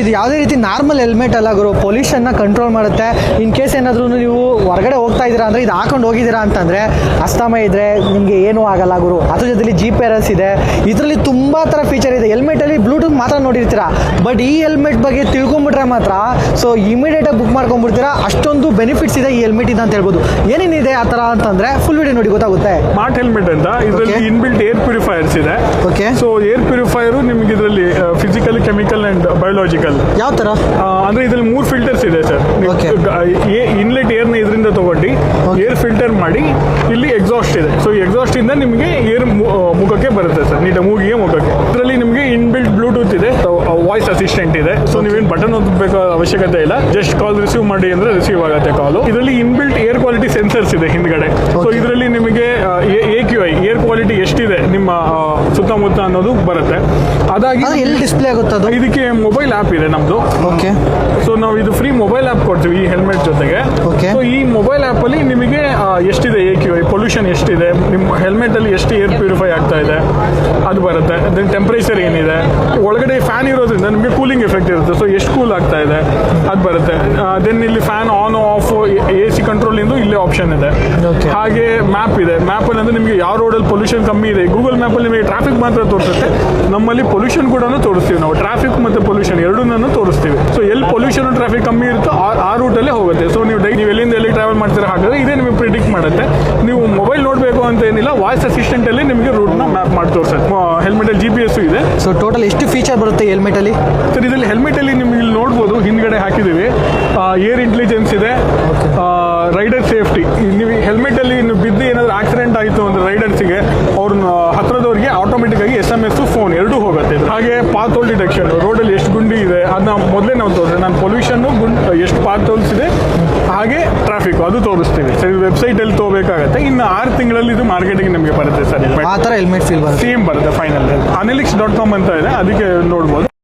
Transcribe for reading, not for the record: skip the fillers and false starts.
ಇದು ಯಾವುದೇ ರೀತಿ ನಾರ್ಮಲ್ ಹೆಲ್ಮೆಟ್ ಅಲ್ಲ ಗುರು, ಪೊಲ್ಯೂಷನ್ನ ಕಂಟ್ರೋಲ್ ಮಾಡುತ್ತೆ. ಇನ್ ಕೇಸ್ ಏನಾದರೂ ನೀವು ಹೊರಗಡೆ ಹೋಗ್ತಾ ಇದ್ದೀರಾ ಅಂದರೆ ಇದು ಹಾಕೊಂಡು ಹೋಗಿದ್ದೀರಾ ಅಂತಂದರೆ ಅಸ್ತಮ ಇದ್ದರೆ ನಿಮಗೆ ಏನೂ ಆಗಲ್ಲ ಗುರು. ಅದ್ರ ಜೊತೆಲಿ GPS ಇದೆ, ಇದರಲ್ಲಿ ತುಂಬ ಥರ ಫೀಚರ್ ಇದೆ. ಹೆಲ್ಮೆಟಲ್ಲಿ ಬ್ಲೂಟೂತ್ ಮಾತ್ರ ನೋಡಿರ್ತೀರಾ, ಬಟ್ ಈ ಹೆಲ್ಮೆಟ್ ಬಗ್ಗೆ ತಿಳ್ಕೊಂಬಿಟ್ರೆ ಮಾತ್ರ ಸೊ ಇಮಿಡಿಯೇಟಾಗಿ ಬುಕ್ ಮಾಡ್ಕೊಂಡ್ಬಿಡ್ತೀರಾ. ಅಷ್ಟೊಂದು ಬೆನಿಫಿಟ್ಸ್ ಇದೆ ಈ ಹೆಲ್ಮೆಟ್ ಇಂದ ಅಂತ ಹೇಳ್ಬೋದು. ಏನೇನಿದೆ ಆ ಥರ ಅಂತಂದರೆ ಫುಲ್ ವಿಡಿಯೋ ನೋಡಿ ಗೊತ್ತಾಗುತ್ತೆ. ಸ್ಮಾರ್ಟ್ ಹೆಲ್ಮೆಟ್ ಅಂತ ಇದರಲ್ಲಿ ಇನ್ಬಿಲ್ಟ್ ಏರ್ ಪ್ಯೂರಿಫೈಯರ್ಸ್ ಇದೆ. ಓಕೆ, ಸೊ ಏರ್ ಪ್ಯೂರಿಫೈಯರ್ ನಿಮಗೆ ಇದರಲ್ಲಿ ಫಿಸಿಕಲ್, ಕೆಮಿಕಲ್ ಅಂಡ್ ಬಯೋಲಾಜಿಕಲ್ ಯಾವ ಥರ ಅಂದ್ರೆ ಇದರಲ್ಲಿ 3 ಫಿಲ್ಟರ್ಸ್ ಇದೆ ಸರ್. ಇನ್ಲೆಟ್ ಏರ್ನ ಇದರಿಂದ ತಗೊಂಡು ಏರ್ ಫಿಲ್ಟರ್ ಮಾಡಿ ಇಲ್ಲಿ ಎಕ್ಸಾಸ್ಟ್ ಇದೆ. ಸೊ ಈ ಎಕ್ಸಾಸ್ಟ್ ಇಂದ ನಿಮಗೆ ಏರ್ ಮುಖಕ್ಕೆ ಬರುತ್ತೆ ಸರ್, ನೀಟಾಗಿ ಮೂಗಿಗೆ ಮುಖಕ್ಕೆ. ಇದರಲ್ಲಿ ನಿಮಗೆ ಇನ್ಬಿಲ್ಟ್ ಬ್ಲೂಟೂತ್ ಇದೆ, ವಾಯ್ಸ್ ಅಸಿಸ್ಟೆಂಟ್ ಇದೆ. ಸೊ ನೀವೇನು ಬಟನ್ ಒತ್ತಬೇಕು ಅವಶ್ಯಕತೆ ಇಲ್ಲ, ಜಸ್ಟ್ ಕಾಲ್ ರಿಸೀವ್ ಮಾಡಿ ಅಂದ್ರೆ ರಿಸೀವ್ ಆಗುತ್ತೆ ಕಾಲು. ಇದರಲ್ಲಿ ಇನ್ಬಿಲ್ಟ್ ಏರ್ ಕ್ವಾಲಿಟಿ ಸೆನ್ಸರ್ಸ್ ಇದೆ ಹಿಂದ್ಗಡೆ. ಸೊ ಇದರಲ್ಲಿ ನಿಮಗೆ AQI ಏರ್ ಕ್ವಾಲಿಟಿ ಎಷ್ಟಿದೆ ನಿಮ್ಮ ಸುತ್ತಮುತ್ತ ಅನ್ನೋದು ಬರುತ್ತೆ. ಅದಾಗಿ ಎಲ್ಲಿ ಡಿಸ್ಪ್ಲೇ ಆಗುತ್ತೆ ಅದು? ಇದಕ್ಕೆ ಮೊಬೈಲ್ ಆ್ಯಪ್ ಇದೆ ನಮ್ದು. ಓಕೆ, ಸೊ ನಾವು ಇದು ಫ್ರೀ ಮೊಬೈಲ್ ಆ್ಯಪ್ ಕೊಡ್ತೀವಿ ಈ ಹೆಲ್ಮೆಟ್ ಜೊತೆಗೆ. ಸೊ ಈ ಮೊಬೈಲ್ ಆ್ಯಪ್ ಅಲ್ಲಿ ನಿಮಗೆ ಎಷ್ಟಿದೆ AQI, ಪೊಲ್ಯೂಷನ್ ಎಷ್ಟಿದೆ, ನಿಮ್ಮ ಹೆಲ್ಮೆಟ್ ಅಲ್ಲಿ ಎಷ್ಟು ಏರ್ ಪ್ಯೂರಿಫೈ ಆಗ್ತಾ ಇದೆ ಅದು ಬರುತ್ತೆ. ದೆನ್ ಟೆಂಪರೇಚರ್ ಏನಿದೆ, ಒಳಗಡೆ ಫ್ಯಾನ್ ಇರೋದ್ರಿಂದ ನಿಮಗೆ ಕೂಲಿಂಗ್ ಎಫೆಕ್ಟ್ ಇರುತ್ತೆ. ಸೊ ಎಷ್ಟು ಕೂಲ್ ಆಗ್ತಾ ಇದೆ ಅದು ಬರುತ್ತೆ. ದೆನ್ ಇಲ್ಲಿ fan on off AC control ಇಂದು ಇಲ್ಲೇ ಆಪ್ಷನ್ ಇದೆ. ಹಾಗೆ ಮ್ಯಾಪ್ ಇದೆ. ಮ್ಯಾಪ್ ಅಲ್ಲಿ ಅಂದ್ರೆ ನಿಮಗೆ ಯಾವ ರೋಡಲ್ಲಿ ಪೊಲ್ಯೂಷನ್ ಕಮ್ಮಿ ಇದೆ. ಗೂಗಲ್ ಮ್ಯಾಪ್ ಅಲ್ಲಿ ನಿಮಗೆ ಟ್ರಾಫಿಕ್ ಮಾತ್ರ ತೋರಿಸುತ್ತೆ, ನಮ್ಮಲ್ಲಿ ಪೊಲ್ಯೂಷನ್ ಕೂಡ ತೋರಿಸ್ತೀವಿ ನಾವು. ಟ್ರಾಫಿಕ್ ಮತ್ತು ಪೊಲ್ಯೂಷನ್ ಎರಡನ್ನೂ ತೋರಿಸ್ತೀವಿ. ಸೊ ಎಲ್ಲಿ ಪೊಲ್ಯೂಷನ್ ಟ್ರಾಫಿಕ್ ಕಮ್ಮಿ ಇರುತ್ತೋ ಆ ರೂಟಲ್ಲೇ ಹೋಗುತ್ತೆ. ಸೊ ನೀವು ಎಲ್ಲಿಂದ ಎಲ್ಲಿ ಟ್ರಾವೆಲ್ ಮಾಡ್ತೀರಾ ಹಾಗಾದ್ರೆ ಇದೇ ನಿಮಗೆ ಪ್ರಿಡಿಕ್ಟ್ ಮಾಡುತ್ತೆ. ನೀವು ಮೊಬೈಲ್ ನೋಡಬೇಕು ಅಂತ ಏನಿಲ್ಲ, ವಾಯ್ಸ್ ಅಸಿಸ್ಟೆಂಟ್ ಅಲ್ಲಿ ನಿಮಗೆ ರೂಟ್ನ ಮ್ಯಾಪ್ ಮಾಡಿ ತೋರಿಸುತ್ತೆ. ಹೆಲ್ಮೆಟ್ ಅಲ್ಲಿ GPS ಇದೆ. ಸೊ ಟೋಟಲ್ ಎಷ್ಟು ಫೀಚರ್ ಬರುತ್ತೆ ಹೆಲ್ಮೆಟ್ ಅಲ್ಲಿ ಸರ್? ಇದರಲ್ಲಿ ಹೆಲ್ಮೆಟ್ ಅಲ್ಲಿ ನಿಮ್ಗೆ ಇಲ್ಲಿ ನೋಡ್ಬೋದು, ಹಿಂದ್ಗಡೆ ಹಾಕಿದೀವಿ. ಏರ್ ಇಂಟೆಲಿಜೆನ್ಸ್ ಇದೆ, ರೈಡರ್ ಸೇಫ್ಟಿ. ನೀವು ಹೆಲ್ಮೆಟ್ ಅಲ್ಲಿ ಬಿದ್ದು ಏನಾದರೂ ಆಕ್ಸಿಡೆಂಟ್ ಆಯಿತು ಅಂದ್ರೆ ರೈಡರ್ಸ್ಗೆ ಅವ್ರನ್ನ ಹತ್ರದವ್ರಿಗೆ ಆಟೋಮೆಟಿಕ್ ಆಗಿ SMS ಫೋನ್ ಎರಡೂ ಹೋಗುತ್ತೆ. ಹಾಗೆ ಪಾತ್ ಹೋಲ್ ಡಿಟೆಕ್ಷನ್, ರೋಡಲ್ಲಿ ಎಷ್ಟು ಗುಂಡಿ ಇದೆ ಅದನ್ನ ಮೊದಲೇ ನಾವು ತೋರಿಸ್ತೀವಿ. ನಾನು ಪೊಲ್ಯೂಷನ್ ಎಷ್ಟು ಪಾತ್ ಹೋಲ್ಸ್ ಇದೆ ಹಾಗೆ ಟ್ರಾಫಿಕ್ ಅದು ತೋರಿಸ್ತೀವಿ ಸರ್. ವೆಬ್ಸೈಟ್ ಅಲ್ಲಿ ತಗೋಬೇಕಾಗತ್ತೆ. ಇನ್ನು 6 ತಿಂಗಳಲ್ಲಿ ಇದು ಮಾರ್ಕೆಟಿಂಗ್ ನಿಮಗೆ ಬರುತ್ತೆ ಸರ್. ಆ ಥರ ಹೆಲ್ಮೆಟ್ ಫೀಲ್ ಬರುತ್ತೆ, ಸೇಮ್ ಬರುತ್ತೆ ಫೈನಲ್. Anilix.com ಅಂತ ಇದೆ, ಅದಕ್ಕೆ ನೋಡ್ಬೋದು.